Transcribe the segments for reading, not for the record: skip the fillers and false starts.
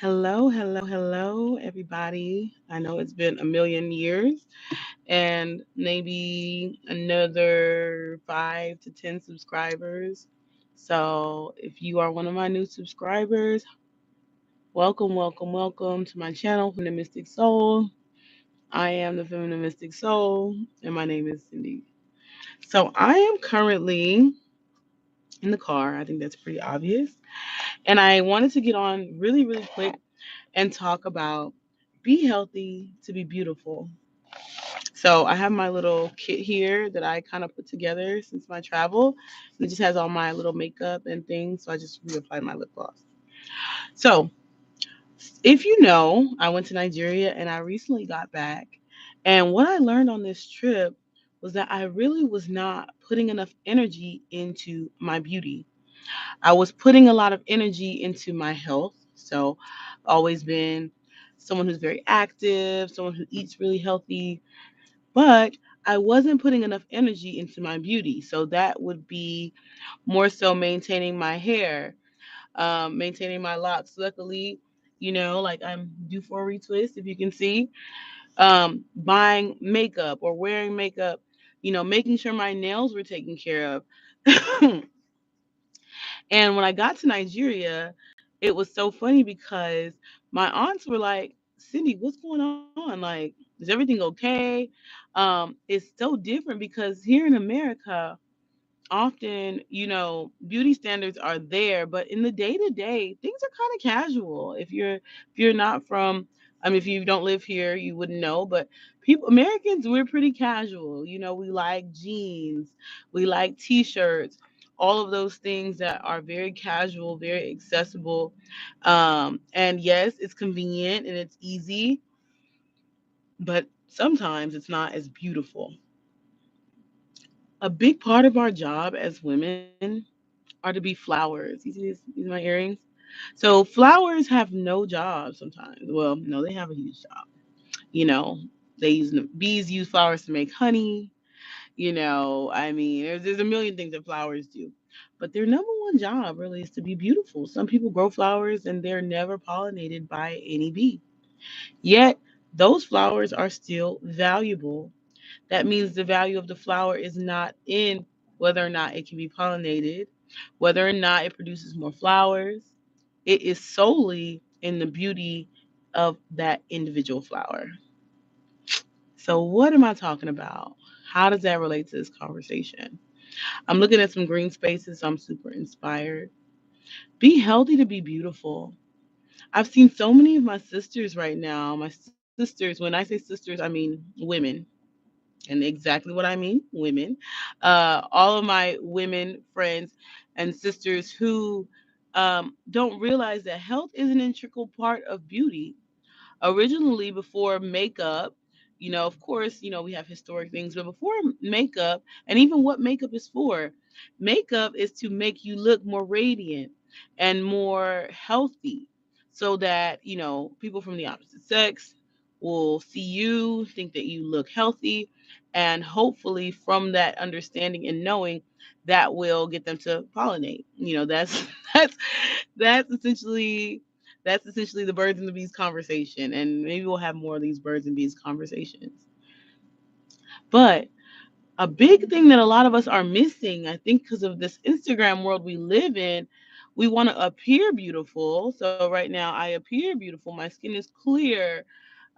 Hello, everybody. I know it's been a million years and maybe another 5 to 10 subscribers. So, if you are one of my new subscribers, welcome to my channel, Feminine Mystic Soul. I am the Feminine Mystic Soul, and my name is Cindy. So, I am currently in the car. I think that's pretty obvious. And I wanted to get on really quick and talk about be healthy to be beautiful. So I have my little kit here that I kind of put together since my travel. And it just has all my little makeup and things. So I just reapplied my lip gloss. So if you know, I went to Nigeria and I recently got back. And what I learned on this trip was that I really was not putting enough energy into my beauty. I was putting a lot of energy into my health. So, always been someone who's very active, someone who eats really healthy, but I wasn't putting enough energy into my beauty. So, that would be more so maintaining my hair, maintaining my locks. Luckily, like I'm due for a retwist, if you can see, buying makeup or wearing makeup, making sure my nails were taken care of. And when I got to Nigeria, it was so funny because my aunts were like, Cindy, what's going on? Like, is everything okay? It's so different because here in America, often, beauty standards are there, but in the day to day, things are kind of casual. If you're not from, I mean, if you don't live here, you wouldn't know, but people, Americans, we're pretty casual. We like jeans, we like t-shirts, all of those things that are very casual, very accessible. And yes, it's convenient and it's easy, but sometimes it's not as beautiful. A big part of our job as women are to be flowers. You see these my earrings? So flowers have no job sometimes. Well, no, they have a huge job. You know, bees use flowers to make honey. I mean, there's a million things that flowers do. But their number one job really is to be beautiful. Some people grow flowers and they're never pollinated by any bee. Yet those flowers are still valuable. That means the value of the flower is not in whether or not it can be pollinated, whether or not it produces more flowers. It is solely in the beauty of that individual flower. So, what am I talking about? How does that relate to this conversation? I'm looking at some green spaces, so I'm super inspired. Be healthy to be beautiful. I've seen so many of my sisters right now. My sisters, when I say sisters, I mean women, and exactly what I mean, women. All of my women friends and sisters who don't realize that health is an integral part of beauty. Originally, before makeup, of course, we have historic things, but before makeup, and even what makeup is for, makeup is to make you look more radiant and more healthy so that, people from the opposite sex will see you, think that you look healthy, and hopefully from that understanding and knowing that will get them to pollinate. That's that's that's essentially that's essentially the birds and the bees conversation. And maybe we'll have more of these birds and bees conversations. But a big thing that a lot of us are missing, I think, because of this Instagram world we live in, we want to appear beautiful. So right now, I appear beautiful. My skin is clear.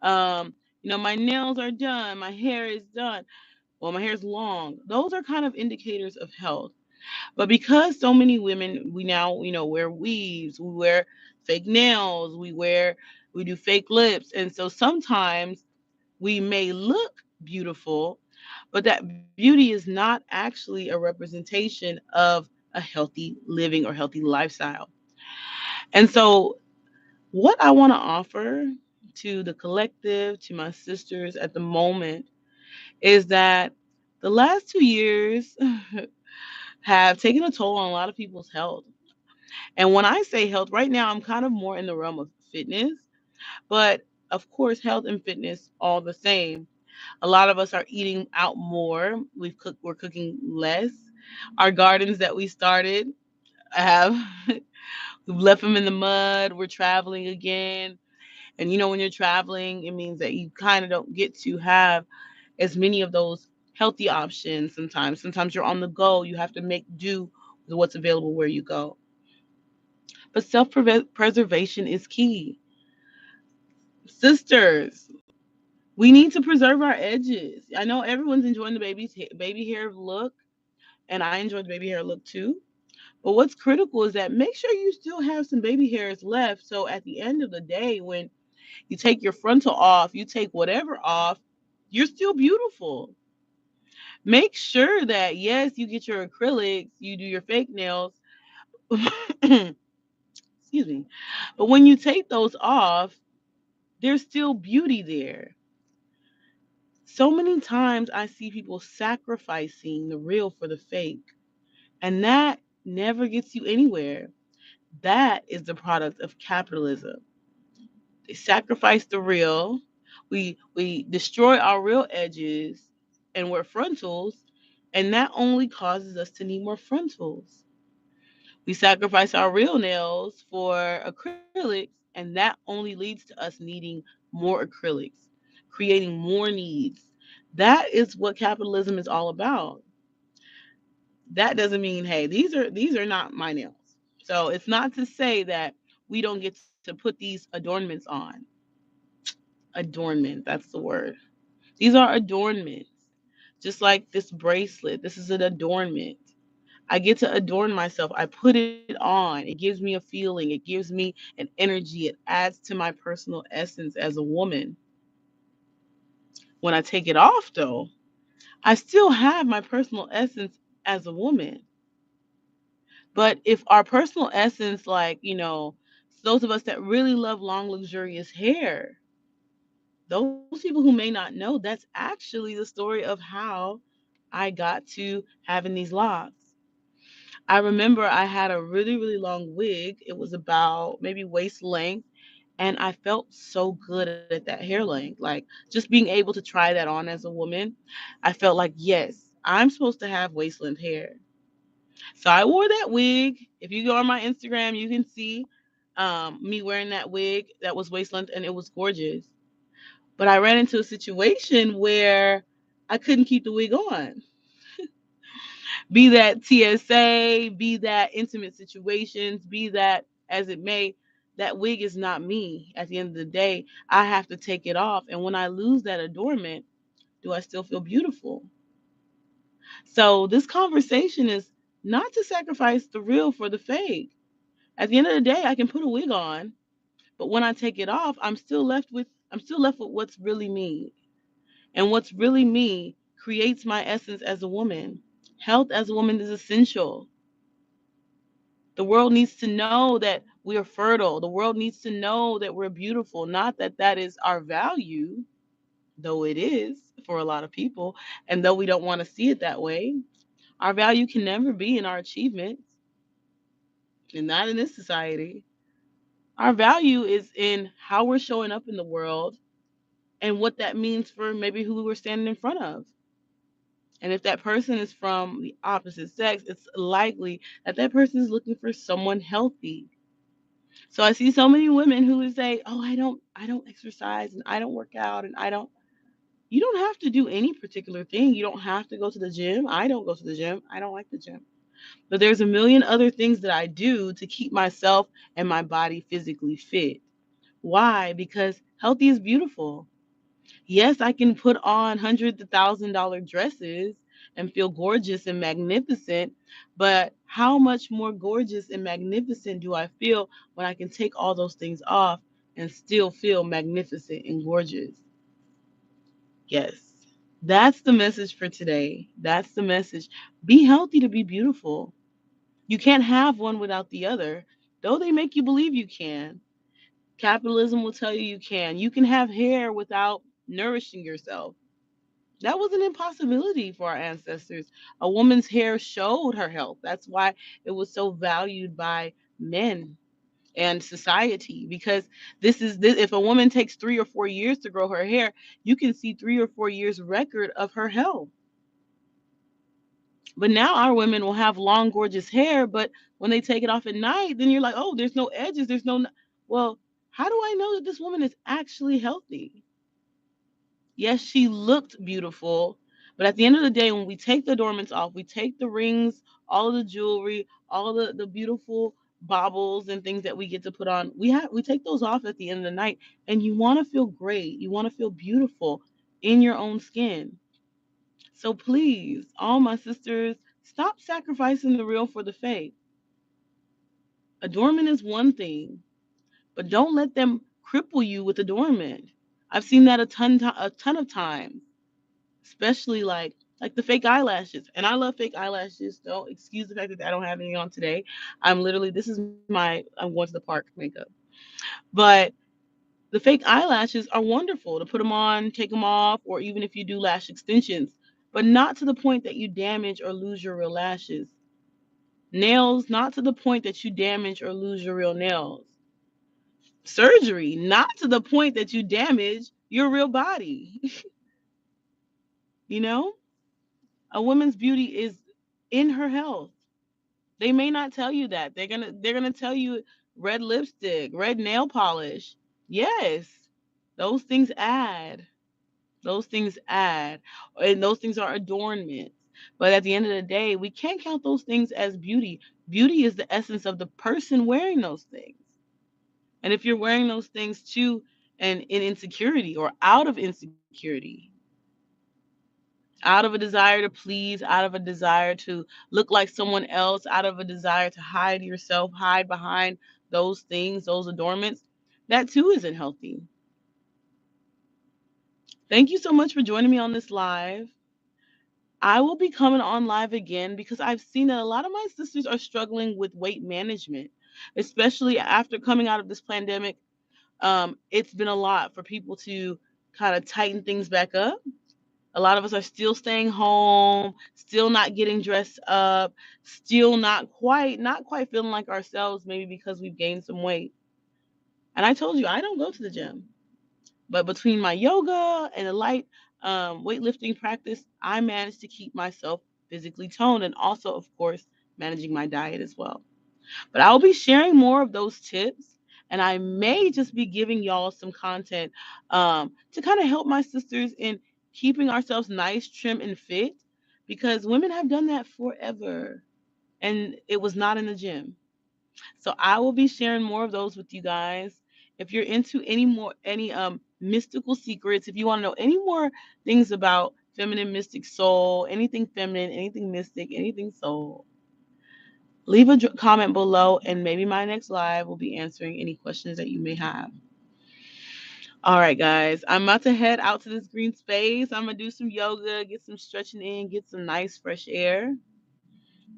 Um, my nails are done. My hair is done. Well, my hair is long. Those are kind of indicators of health. But because so many women, we now, wear weaves, we wear fake nails, we do fake lips. And so sometimes we may look beautiful, but that beauty is not actually a representation of a healthy living or healthy lifestyle. And so, what I want to offer to the collective, to my sisters at the moment, is that the last 2 years have taken a toll on a lot of people's health. And when I say health, right now I'm kind of more in the realm of fitness, but of course, health and fitness all the same. A lot of us are eating out more. We're cooking less. Our gardens that we started have We've left them in the mud. We're traveling again. And when you're traveling, it means that you kind of don't get to have as many of those healthy options sometimes. Sometimes you're on the go. You have to make do with what's available where you go. But self preservation is key. Sisters, we need to preserve our edges. I know everyone's enjoying the baby hair look, and I enjoy the baby hair look too. But what's critical is that make sure you still have some baby hairs left. So at the end of the day, when you take your frontal off, you take whatever off, you're still beautiful. Make sure that, yes, you get your acrylics, you do your fake nails. Excuse me. But when you take those off, there's still beauty there. So many times I see people sacrificing the real for the fake, and that never gets you anywhere. That is the product of capitalism. They sacrifice the real. We destroy our real edges and we're frontals, and that only causes us to need more frontals. We sacrifice our real nails for acrylics, and that only leads to us needing more acrylics, creating more needs. That is what capitalism is all about. That doesn't mean, hey, these are not my nails. So it's not to say that we don't get to put these adornments on. Adornment, that's the word. These are adornments. Just like this bracelet, this is an adornment. I get to adorn myself. I put it on. It gives me a feeling. It gives me an energy. It adds to my personal essence as a woman. When I take it off, though, I still have my personal essence as a woman. But if our personal essence, like, those of us that really love long, luxurious hair, those people who may not know, that's actually the story of how I got to having these locks. I remember I had a really, really long wig. It was about maybe waist length. And I felt so good at that hair length. Like just being able to try that on as a woman, I felt like, yes, I'm supposed to have waist length hair. So I wore that wig. If you go on my Instagram, you can see me wearing that wig that was waist length and it was gorgeous. But I ran into a situation where I couldn't keep the wig on. Be that TSA, be that intimate situations, be that as it may, that wig is not me. At the end of the day, I have to take it off. And when I lose that adornment, do I still feel beautiful? So this conversation is not to sacrifice the real for the fake. At the end of the day, I can put a wig on, but when I take it off, I'm still left with what's really me. And what's really me creates my essence as a woman. Health as a woman is essential. The world needs to know that we are fertile. The world needs to know that we're beautiful, not that that is our value, though it is for a lot of people. And though we don't want to see it that way, our value can never be in our achievements, and not in this society. Our value is in how we're showing up in the world and what that means for maybe who we're standing in front of. And if that person is from the opposite sex, it's likely that that person is looking for someone healthy. So I see so many women who would say, "Oh, I don't exercise and I don't work out and I don't." You don't have to do any particular thing. You don't have to go to the gym. I don't go to the gym. I don't like the gym. But there's a million other things that I do to keep myself and my body physically fit. Why? Because healthy is beautiful. Yes, I can put on hundreds of $1,000 dresses and feel gorgeous and magnificent, but how much more gorgeous and magnificent do I feel when I can take all those things off and still feel magnificent and gorgeous? Yes. That's the message for today. That's the message. Be healthy to be beautiful. You can't have one without the other, though they make you believe you can. Capitalism will tell you you can. You can have hair without nourishing yourself. That was an impossibility for our ancestors. A woman's hair showed her health. That's why it was so valued by men and society, because this if a woman takes 3 or 4 years to grow her hair, you can see 3 or 4 years record of her health. But now our women will have long, gorgeous hair, but when they take it off at night, then you're like, oh, there's no edges, there's no. Well, how do I know that this woman is actually healthy? Yes, she looked beautiful, but at the end of the day, when we take the adornments off, we take the rings, all of the jewelry, all the beautiful baubles and things that we get to put on, we take those off at the end of the night, and you want to feel great. You want to feel beautiful in your own skin. So please, all my sisters, stop sacrificing the real for the fake. Adornment is one thing, but don't let them cripple you with adornment. I've seen that a ton of times, especially like the fake eyelashes. And I love fake eyelashes. Don't excuse the fact that I don't have any on today. I'm literally I'm going to the park makeup. But the fake eyelashes are wonderful to put them on, take them off, or even if you do lash extensions, but not to the point that you damage or lose your real lashes. Nails, not to the point that you damage or lose your real nails. Surgery, not to the point that you damage your real body. You know, a woman's beauty is in her health. They may not tell you that. They're gonna tell you red lipstick, red nail polish. Yes, those things add. Those things add, and those things are adornments. But at the end of the day, we can't count those things as beauty. Beauty is the essence of the person wearing those things. And if you're wearing those things too, and in insecurity or out of insecurity, out of a desire to please, out of a desire to look like someone else, out of a desire to hide yourself, hide behind those things, those adornments, that too isn't healthy. Thank you so much for joining me on this live. I will be coming on live again because I've seen that a lot of my sisters are struggling with weight management, especially after coming out of this pandemic. It's been a lot for people to kind of tighten things back up. A lot of us are still staying home, still not getting dressed up, still not quite feeling like ourselves, maybe because we've gained some weight. And I told you I don't go to the gym, but between my yoga and a light weightlifting practice, I managed to keep myself physically toned and also, of course, managing my diet as well. But I'll be sharing more of those tips, and I may just be giving y'all some content to kind of help my sisters in keeping ourselves nice, trim, and fit because women have done that forever, and it was not in the gym. So I will be sharing more of those with you guys. If you're into any mystical secrets, if you want to know any more things about feminine mystic soul, anything feminine, anything mystic, anything soul, leave a comment below, and maybe my next live will be answering any questions that you may have. All right, guys, I'm about to head out to this green space. I'm going to do some yoga, get some stretching in, get some nice fresh air.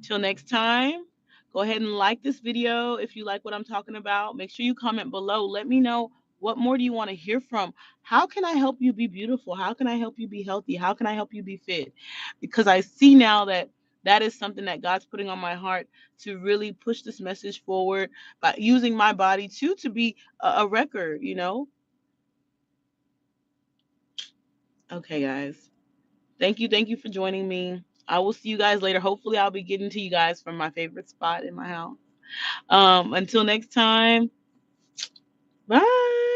Till next time, go ahead and like this video if you like what I'm talking about. Make sure you comment below. Let me know what more do you want to hear from? How can I help you be beautiful? How can I help you be healthy? How can I help you be fit? Because I see now that that is something that God's putting on my heart to really push this message forward by using my body too to be a record, you know? Okay, guys. Thank you for joining me. I will see you guys later. Hopefully I'll be getting to you guys from my favorite spot in my house. Until next time, bye.